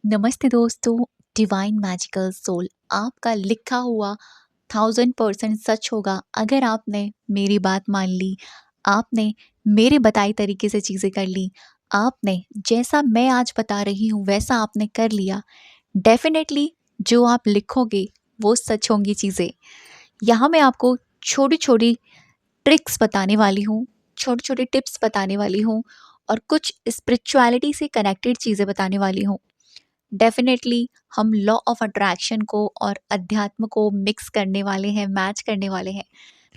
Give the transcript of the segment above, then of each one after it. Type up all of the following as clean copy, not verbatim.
नमस्ते दोस्तों। Divine magical soul आपका लिखा हुआ 1000% सच होगा अगर आपने मेरी बात मान ली। आपने मेरे बताई तरीके से चीज़ें कर ली। आपने जैसा मैं आज बता रही हूँ वैसा आपने कर लिया। डेफिनेटली जो आप लिखोगे वो सच होंगी चीज़ें। यहाँ मैं आपको छोटी छोटी ट्रिक्स बताने वाली हूँ, छोटे छोटे टिप्स बताने वाली हूँ और कुछ स्पिरिचुअलिटी से कनेक्टेड चीज़ें बताने वाली हूँ। डेफिनेटली हम लॉ ऑफ अट्रैक्शन को और अध्यात्म को मिक्स करने वाले हैं, मैच करने वाले हैं।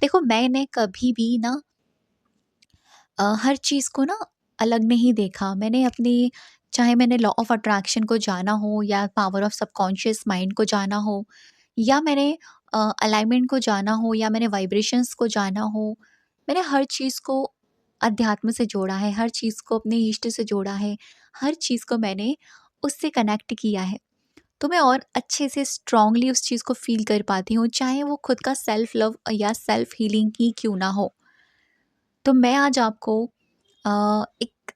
देखो, मैंने कभी भी ना हर चीज़ को ना अलग नहीं देखा। मैंने अपनी चाहे मैंने लॉ ऑफ अट्रैक्शन को जाना हो या पावर ऑफ सबकॉन्शियस माइंड को जाना हो या मैंने अलाइनमेंट को जाना हो या मैंने वाइब्रेशंस को जाना हो, मैंने हर चीज़ को अध्यात्म से जोड़ा है, हर चीज़ को अपने इष्ट से जोड़ा है, हर चीज़ को मैंने उससे कनेक्ट किया है। तो मैं और अच्छे से स्ट्रांगली उस चीज़ को फ़ील कर पाती हूँ, चाहे वो खुद का सेल्फ लव या सेल्फ हीलिंग ही क्यों ना हो। तो मैं आज आपको एक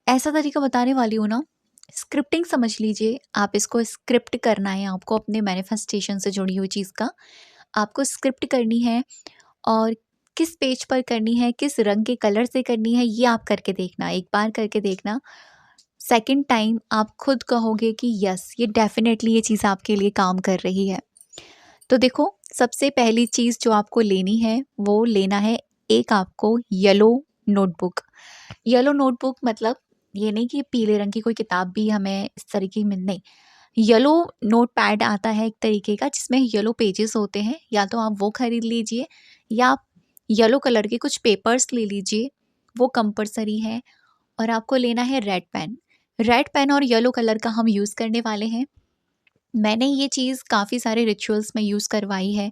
ऐसा तरीका बताने वाली हूँ ना, स्क्रिप्टिंग समझ लीजिए। आप इसको स्क्रिप्ट करना है आपको अपने मैनिफेस्टेशन से जुड़ी हुई चीज़ का। आपको स्क्रिप्ट करनी है और किस पेज पर करनी है, किस रंग के कलर से करनी है, ये आप करके देखना, एक बार करके देखना। सेकंड टाइम आप खुद कहोगे कि यस, ये डेफ़िनेटली ये चीज़ आपके लिए काम कर रही है। तो देखो, सबसे पहली चीज़ जो आपको लेनी है, वो लेना है एक आपको येलो नोटबुक। येलो नोटबुक मतलब ये नहीं कि पीले रंग की कोई किताब भी हमें इस तरीके में नहीं। येलो नोटपैड आता है एक तरीके का जिसमें येलो पेजेस होते हैं, या तो आप वो खरीद लीजिए या आप येलो कलर के कुछ पेपर्स ले लीजिए, वो कंपल्सरी है। और आपको लेना है रेड पेन। रेड पेन और येलो कलर का हम यूज़ करने वाले हैं। मैंने ये चीज़ काफ़ी सारे रिचुअल्स में यूज़ करवाई है।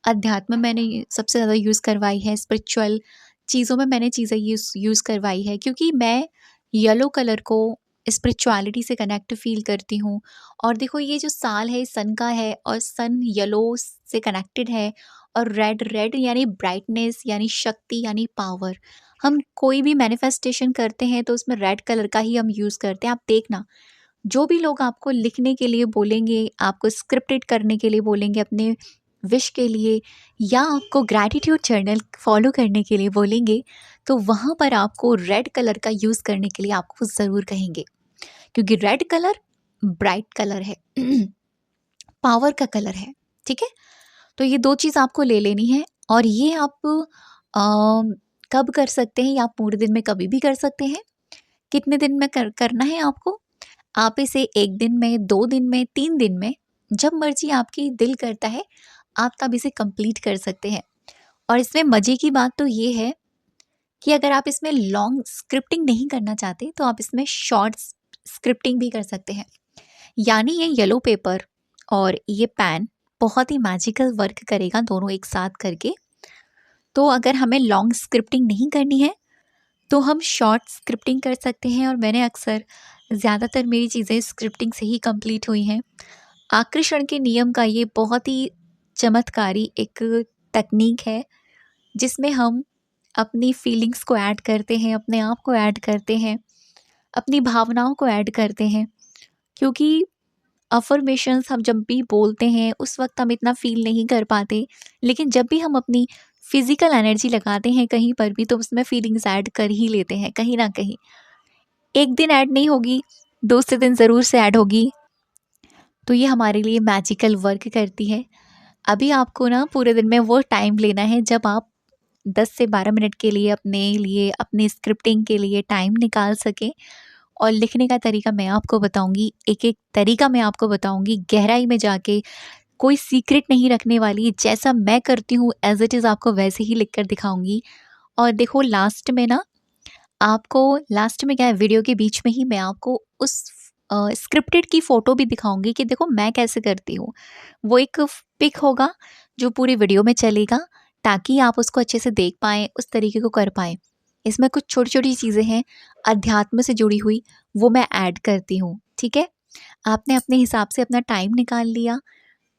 अध्यात्म मैंने ये सबसे ज़्यादा यूज़ करवाई है, स्पिरिचुअल चीज़ों में मैंने चीज़ें यूज़ करवाई है, क्योंकि मैं येलो कलर को स्पिरिचुअलिटी से कनेक्ट फ़ील करती हूँ। और देखो, ये जो साल है सन का है और सन येलो से कनेक्टेड है। और रेड रेड यानी ब्राइटनेस, यानी शक्ति, यानी पावर। हम कोई भी मैनिफेस्टेशन करते हैं तो उसमें रेड कलर का ही हम यूज़ करते हैं। आप देखना, जो भी लोग आपको लिखने के लिए बोलेंगे, आपको स्क्रिप्टेड करने के लिए बोलेंगे अपने विश के लिए, या आपको ग्रैटिट्यूड जर्नल फॉलो करने के लिए बोलेंगे, तो वहाँ पर आपको रेड कलर का यूज़ करने के लिए आपको ज़रूर कहेंगे, क्योंकि रेड कलर ब्राइट कलर है, पावर का कलर है। ठीक है? तो ये 2 चीज़ आपको ले लेनी है। और ये आप कब कर सकते हैं, या आप पूरे दिन में कभी भी कर सकते हैं। कितने दिन में करना है आपको? आप इसे 1 दिन में, 2 दिन में, 3 दिन में, जब मर्ज़ी आपकी दिल करता है, आप तब इसे कंप्लीट कर सकते हैं। और इसमें मज़े की बात तो ये है कि अगर आप इसमें लॉन्ग स्क्रिप्टिंग नहीं करना चाहते, तो आप इसमें शॉर्ट स्क्रिप्टिंग भी कर सकते हैं। यानी ये येलो पेपर और ये पेन बहुत ही मैजिकल वर्क करेगा दोनों एक साथ करके। तो अगर हमें लॉन्ग स्क्रिप्टिंग नहीं करनी है, तो हम शॉर्ट स्क्रिप्टिंग कर सकते हैं। और मैंने अक्सर ज़्यादातर मेरी चीज़ें स्क्रिप्टिंग से ही कंप्लीट हुई हैं। आकर्षण के नियम का ये बहुत ही चमत्कारी एक तकनीक है, जिसमें हम अपनी फीलिंग्स को ऐड करते हैं, अपने आप को ऐड करते हैं, अपनी भावनाओं को ऐड करते हैं। क्योंकि अफ़र्मेशंस हम जब भी बोलते हैं उस वक़्त हम इतना फ़ील नहीं कर पाते, लेकिन जब भी हम अपनी फ़िज़िकल एनर्जी लगाते हैं कहीं पर भी, तो उसमें फीलिंग्स ऐड कर ही लेते हैं कहीं न कहीं। एक दिन ऐड नहीं होगी, दूसरे दिन ज़रूर से ऐड होगी। तो ये हमारे लिए मैजिकल वर्क करती है। अभी आपको ना पूरे दिन में वो टाइम लेना है जब आप 10 से 12 मिनट के लिए अपनी स्क्रिप्टिंग के लिए टाइम निकाल सकें। और लिखने का तरीका मैं आपको बताऊँगी, एक-एक तरीका मैं आपको बताऊँगी, गहराई में जाके कोई सीक्रेट नहीं रखने वाली। जैसा मैं करती हूँ एज़ इट इज़ आपको वैसे ही लिख कर दिखाऊँगी। और देखो, लास्ट में क्या है, वीडियो के बीच में ही मैं आपको उस स्क्रिप्टेड की फ़ोटो भी दिखाऊँगी कि देखो मैं कैसे करती हूँ। वो एक पिक होगा जो पूरी वीडियो में चलेगा, ताकि आप उसको अच्छे से देख पाएँ, उस तरीके को कर पाएँ। इसमें कुछ छोटी-छोटी चीज़ें हैं अध्यात्म से जुड़ी हुई, वो मैं ऐड करती हूँ, ठीक है? आपने अपने हिसाब से अपना टाइम निकाल लिया,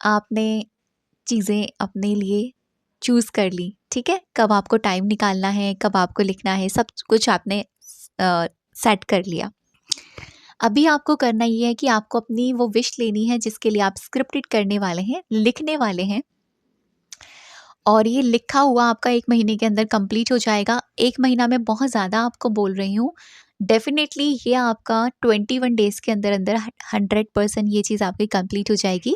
आपने चीज़ें अपने लिए चूज़ कर ली, ठीक है? कब आपको टाइम निकालना है, कब आपको लिखना है, सब कुछ आपने सेट कर लिया। अभी आपको करना ये है कि आपको अपनी वो विश लेनी है जिसके लिए आप स्क्रिप्टेड करने वाले हैं, लिखने वाले हैं, और ये लिखा हुआ आपका 1 महीने के अंदर कंप्लीट हो जाएगा। 1 महीना मैं बहुत ज़्यादा आपको बोल रही हूँ। डेफ़िनेटली ये आपका 21 डेज़ के अंदर-अंदर 100% ये चीज़ आपकी कंप्लीट हो जाएगी।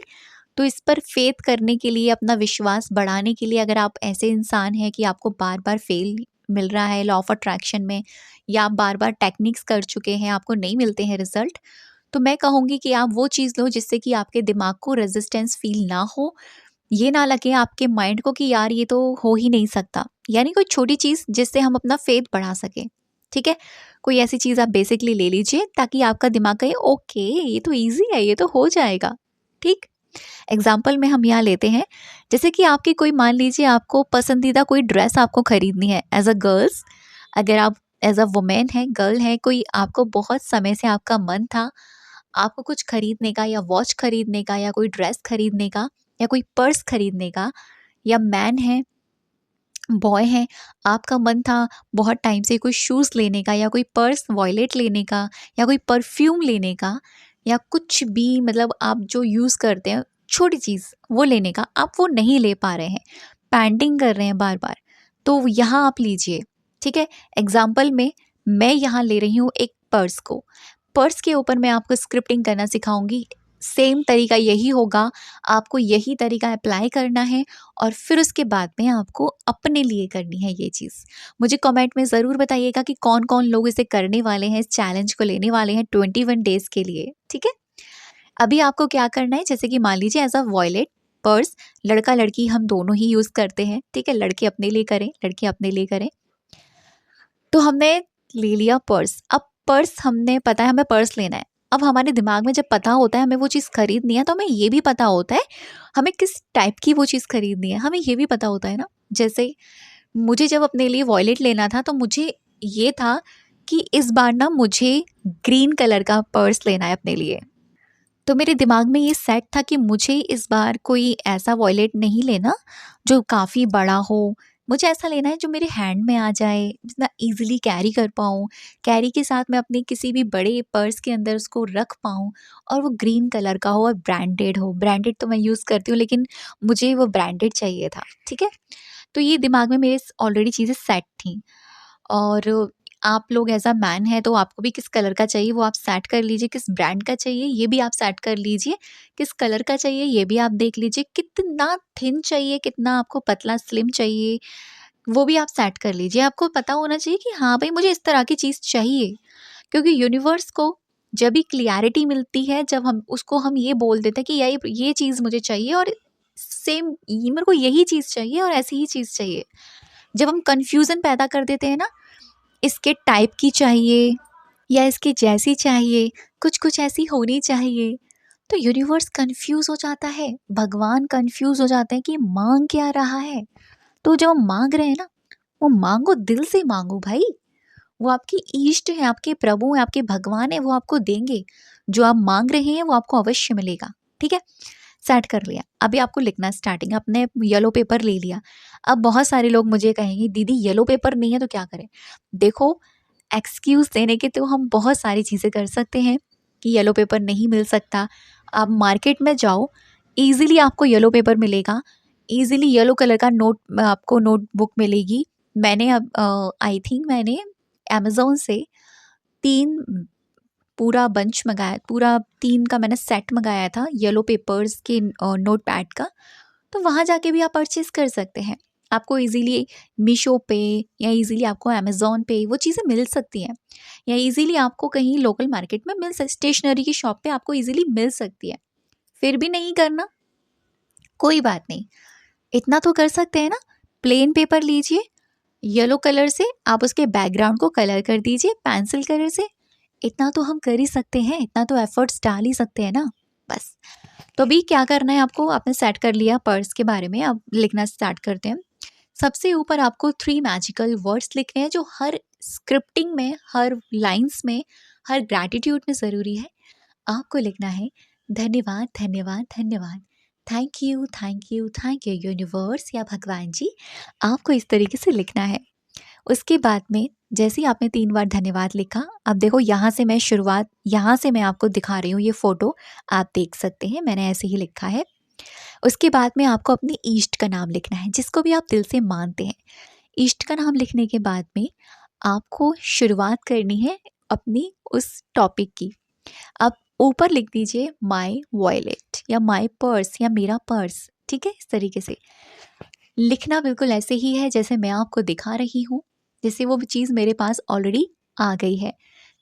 तो इस पर फ़ेथ करने के लिए, अपना विश्वास बढ़ाने के लिए, अगर आप ऐसे इंसान हैं कि आपको बार-बार फ़ेल मिल रहा है लॉ ऑफ़ अट्रैक्शन में, या आप बार-बार टेक्निक्स कर चुके हैं, आपको नहीं मिलते हैं रिज़ल्ट, तो मैं कहूँगी कि आप वो चीज़ लो जिससे कि आपके दिमाग को रेज़िस्टेंस फ़ील ना हो। ये ना लगे आपके माइंड को कि यार ये तो हो ही नहीं सकता। यानी कोई छोटी चीज़ जिससे हम अपना फ़ेथ बढ़ा सकें, ठीक है? कोई ऐसी चीज़ आप बेसिकली ले लीजिए ताकि आपका दिमाग कहे ओके ये तो ईज़ी है, ये तो हो जाएगा, ठीक? एग्ज़ाम्पल में हम यहाँ लेते हैं, जैसे कि आपकी कोई, मान लीजिए आपको पसंदीदा कोई ड्रेस आपको खरीदनी है एज़ अ गर्ल्स, अगर आप एज़ अ वुमेन हैं, गर्ल हैं, कोई आपको बहुत समय से आपका मन था, आपको कुछ खरीदने का, या वॉच खरीदने का, या कोई ड्रेस खरीदने का, या कोई पर्स खरीदने का, या मैन है, बॉय हैं, आपका मन था बहुत टाइम से कोई शूज़ लेने का, या कोई पर्स वॉलेट लेने का, या कोई परफ्यूम लेने का, या कुछ भी, मतलब आप जो यूज़ करते हैं छोटी चीज़ वो लेने का, आप वो नहीं ले पा रहे हैं, पेंडिंग कर रहे हैं बार बार, तो यहाँ आप लीजिए, ठीक है? एग्जाम्पल में मैं यहाँ ले रही हूँ एक पर्स को, पर्स के ऊपर मैं आपको स्क्रिप्टिंग करना सिखाऊंगी। सेम तरीका यही होगा, आपको यही तरीका अप्लाई करना है, और फिर उसके बाद में आपको अपने लिए करनी है ये चीज़। मुझे कमेंट में ज़रूर बताइएगा कि कौन-कौन लोग इसे करने वाले हैं, इस चैलेंज को लेने वाले हैं 21 डेज़ के लिए, ठीक है? अभी आपको क्या करना है, जैसे कि मान लीजिए एज़ अ वॉलेट, पर्स, लड़का-लड़की हम दोनों ही यूज़ करते हैं, ठीक है? लड़के अपने लिए करें, लड़की अपने लिए करें। तो हमने ले लिया पर्स, अब पर्स, हमने पता है हमें पर्स लेना है। अब हमारे दिमाग में जब पता होता है हमें वो चीज़ खरीदनी है, तो हमें ये भी पता होता है हमें किस टाइप की वो चीज़ खरीदनी है, हमें ये भी पता होता है ना। जैसे मुझे जब अपने लिए वॉलेट लेना था, तो मुझे ये था कि इस बार ना मुझे ग्रीन कलर का पर्स लेना है अपने लिए। तो मेरे दिमाग में ये सेट था कि मुझे इस बार कोई ऐसा वॉलेट नहीं लेना जो काफ़ी बड़ा हो, मुझे ऐसा लेना है जो मेरे हैंड में आ जाए, जितना ईज़िली कैरी कर पाऊँ, कैरी के साथ मैं अपने किसी भी बड़े पर्स के अंदर उसको रख पाऊँ, और वो ग्रीन कलर का हो और ब्रांडेड हो। ब्रांडेड तो मैं यूज़ करती हूँ, लेकिन मुझे वो ब्रांडेड चाहिए था, ठीक है? तो ये दिमाग में मेरे ऑलरेडी चीज़ें सेट थी। और आप लोग एज़ अ मैन हैं, तो आपको भी किस कलर का चाहिए वो आप सेट कर लीजिए, किस ब्रांड का चाहिए ये भी आप सेट कर लीजिए, किस कलर का चाहिए ये भी आप देख लीजिए, कितना थिन चाहिए, कितना आपको पतला स्लिम चाहिए, वो भी आप सेट कर लीजिए। आपको पता होना चाहिए कि हाँ भाई मुझे इस तरह की चीज़ चाहिए, क्योंकि यूनिवर्स को जब भी क्लैरिटी मिलती है, जब हम उसको हम ये बोल देते हैं कि ये चीज़ मुझे चाहिए, और सेम ये मेरे को यही चीज़ चाहिए और ऐसी ही चीज़ चाहिए। जब हम कन्फ्यूज़न पैदा कर देते हैं ना, इसके टाइप की चाहिए या इसके जैसी चाहिए, कुछ-कुछ ऐसी होनी चाहिए, तो यूनिवर्स कन्फ्यूज़ हो जाता है, भगवान कन्फ्यूज़ हो जाते हैं कि माँग क्या रहा है। तो जब हम माँग रहे हैं ना, वो माँगो, दिल से माँगो भाई। वो आपके इष्ट हैं, आपके प्रभु हैं, आपके भगवान हैं, वो आपको देंगे। जो आप माँग रहे हैं वो आपको अवश्य मिलेगा, ठीक है? सेट कर लिया, अभी आपको लिखना स्टार्टिंग, आपने येलो पेपर ले लिया। अब बहुत सारे लोग मुझे कहेंगे दीदी येलो पेपर नहीं है तो क्या करें? देखो, एक्सक्यूज़ देने के तो हम बहुत सारी चीज़ें कर सकते हैं कि येलो पेपर नहीं मिल सकता। आप मार्केट में जाओ, ईज़िली आपको येलो पेपर मिलेगा, ईज़िली येलो कलर का आपको नोटबुक मिलेगी। मैंने अब आई थिंक मैंने अमेज़न से 3 पूरा बंच मँगाया, पूरा 3 का मैंने सेट मँगाया था येलो पेपर्स के नोटपैड का। तो वहाँ जाके भी आप परचेज़ कर सकते हैं। आपको ईज़िली मीशो पे या ईज़िली आपको अमेज़न पे वो चीज़ें मिल सकती हैं, या ईज़िली आपको कहीं लोकल मार्केट में स्टेशनरी की शॉप पे आपको ईज़िली मिल सकती है। फिर भी नहीं करना, कोई बात नहीं, इतना तो कर सकते हैं ना, प्लेन पेपर लीजिए, येलो कलर से आप उसके बैकग्राउंड को कलर कर दीजिए पेंसिल कलर से। इतना तो हम कर ही सकते हैं, इतना तो एफर्ट्स डाल ही सकते हैं ना, बस। तो अभी क्या करना है आपको, आपने सेट कर लिया पर्स के बारे में, अब लिखना स्टार्ट करते हैं। सबसे ऊपर आपको 3 मैजिकल वर्ड्स लिखने हैं जो हर स्क्रिप्टिंग में, हर लाइन्स में, हर ग्रैटिट्यूड में ज़रूरी है। आपको लिखना है धन्यवाद, धन्यवाद, धन्यवाद। Thank you, thank you, thank you universe या भगवान जी, आपको इस तरीके से लिखना है। उसके बाद में जैसे ही आपने 3 बार धन्यवाद लिखा, अब देखो यहाँ से मैं आपको दिखा रही हूँ, ये फ़ोटो आप देख सकते हैं, मैंने ऐसे ही लिखा है। उसके बाद में आपको अपने इष्ट का नाम लिखना है, जिसको भी आप दिल से मानते हैं। इष्ट का नाम लिखने के बाद में आपको शुरुआत करनी है अपनी उस टॉपिक की। आप ऊपर लिख दीजिए माय वॉलेट या माय पर्स या मेरा पर्स, ठीक है? इस तरीके से लिखना बिल्कुल ऐसे ही है जैसे मैं आपको दिखा रही हूँ, जैसे वो चीज़ मेरे पास ऑलरेडी आ गई है।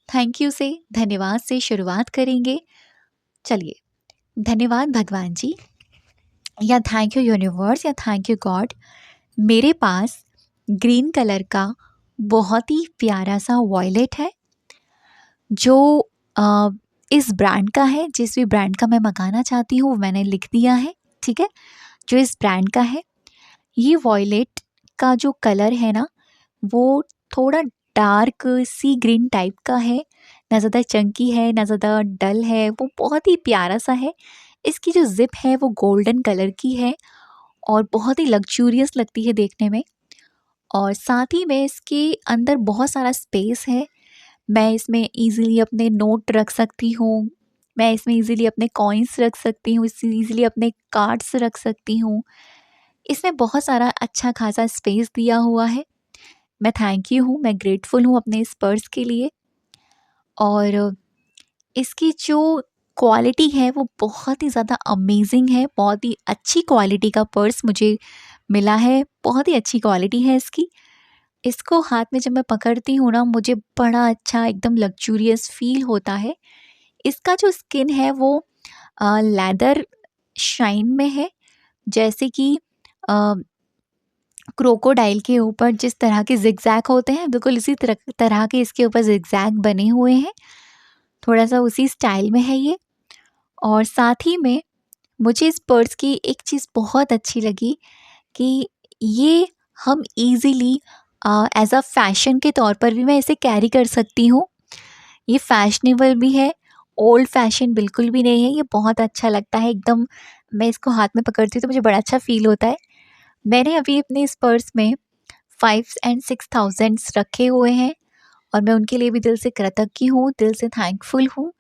थैंक यू से, धन्यवाद से शुरुआत करेंगे। चलिए, धन्यवाद भगवान जी, या थैंक यू यूनिवर्स, या थैंक यू गॉड, मेरे पास ग्रीन कलर का बहुत ही प्यारा सा वॉलेट है जो अ, इस ब्रांड का है। जिस भी ब्रांड का मैं मंगाना चाहती हूँ वो मैंने लिख दिया है, ठीक है? जो इस ब्रांड का है, ये वॉयलेट का जो कलर है ना, वो थोड़ा डार्क सी ग्रीन टाइप का है, ना ज़्यादा चंकी है ना ज़्यादा डल है, वो बहुत ही प्यारा सा है। इसकी जो ज़िप है वो गोल्डन कलर की है और बहुत ही लग्जूरियस लगती है देखने में, और साथ ही में इसके अंदर बहुत सारा स्पेस है। मैं इसमें ईज़िली अपने नोट रख सकती हूँ, मैं इसमें ईज़िली अपने कॉइन्स रख सकती हूँ, इसमें ईज़िली अपने कार्ड्स रख सकती हूँ। इसमें बहुत सारा अच्छा खासा स्पेस दिया हुआ है। मैं थैंक यू हूँ, मैं ग्रेटफुल हूँ अपने इस पर्स के लिए। और इसकी जो क्वालिटी है वो बहुत ही ज़्यादा अमेजिंग है, बहुत ही अच्छी क्वालिटी का पर्स मुझे मिला है, बहुत ही अच्छी क्वालिटी है इसकी। इसको हाथ में जब मैं पकड़ती हूँ ना, मुझे बड़ा अच्छा एकदम लग्जूरियस फ़ील होता है। इसका जो स्किन है वो लेदर शाइन में है, जैसे कि अ, क्रोकोडाइल के ऊपर जिस तरह के ज़िगज़ैग होते हैं, बिल्कुल इसी तरह के इसके ऊपर ज़िगज़ैग बने हुए हैं। थोड़ा-सा उसी स्टाइल में है ये। और साथ ही में मुझे इस पर्स की एक चीज़ बहुत अच्छी लगी कि ये हम ईज़िली एज़ अ फ़ैशन के तौर पर भी मैं इसे कैरी कर सकती हूँ। ये फ़ैशनेबल भी है, ओल्ड फ़ैशन बिल्कुल भी नहीं है, ये बहुत अच्छा लगता है एकदम। मैं इसको हाथ में पकड़ती हूँ तो मुझे बड़ा अच्छा फ़ील होता है। मैंने अभी अपने इस पर्स में 5 एंड 6 थाउज़ेंड्स रखे हुए हैं और मैं उनके लिए भी दिल से कृतज्ञ हूँ, दिल से थैंकफुल हूँ,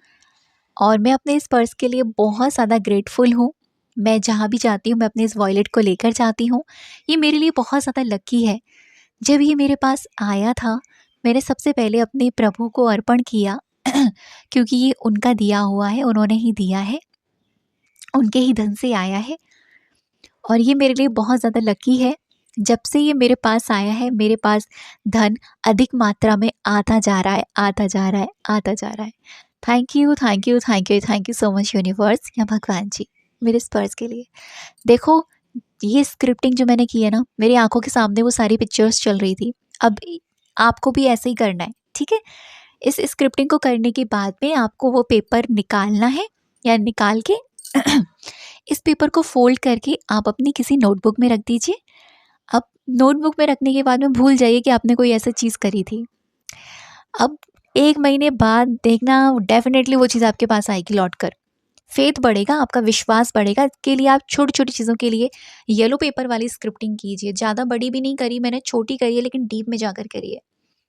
और मैं अपने इस पर्स के लिए बहुत ज़्यादा ग्रेटफुल हूँ। मैं जहाँ भी जाती हूँ मैं अपने इस वॉलेट को लेकर जाती हूँ। ये मेरे लिए बहुत ज़्यादा लकी है। जब ये मेरे पास आया था, मैंने सबसे पहले अपने प्रभु को अर्पण किया क्योंकि ये उनका दिया हुआ है, उन्होंने ही दिया है, उनके ही धन से आया है, और ये मेरे लिए बहुत ज़्यादा लकी है। जब से ये मेरे पास आया है, मेरे पास धन अधिक मात्रा में आता जा रहा है, आता जा रहा है, आता जा रहा है। Thank you, thank you, thank you, thank you so much universe या भगवान जी, मेरे इस पर्स के लिए। देखो, ये स्क्रिप्टिंग जो मैंने की है ना, मेरी आँखों के सामने वो सारी पिक्चर्स चल रही थी। अब आपको भी ऐसे ही करना है, ठीक है? इस स्क्रिप्टिंग को करने के बाद में आपको वो पेपर निकालना है, या निकाल के इस पेपर को फ़ोल्ड करके आप अपनी किसी नोटबुक में रख दीजिए। अब नोटबुक में रखने के बाद में भूल जाइए कि आपने कोई ऐसी चीज़ करी थी। अब 1 महीने बाद देखना, डेफ़िनेटली वो चीज़ आपके पास आएगी लौट कर। फ़ेथ बढ़ेगा, आपका विश्वास बढ़ेगा। इसके लिए आप छोटी-छोटी चीज़ों के लिए येलो पेपर वाली स्क्रिप्टिंग कीजिए। ज़्यादा बड़ी भी नहीं करी मैंने, छोटी करी है लेकिन डीप में जाकर करी है।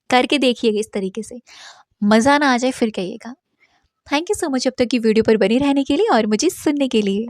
करके देखिएगा इस तरीके से। मज़ा ना आ जाए फिर कहिएगा। थैंक यू सो मच अब तक की वीडियो पर बने रहने के लिए और मुझे सुनने के लिए।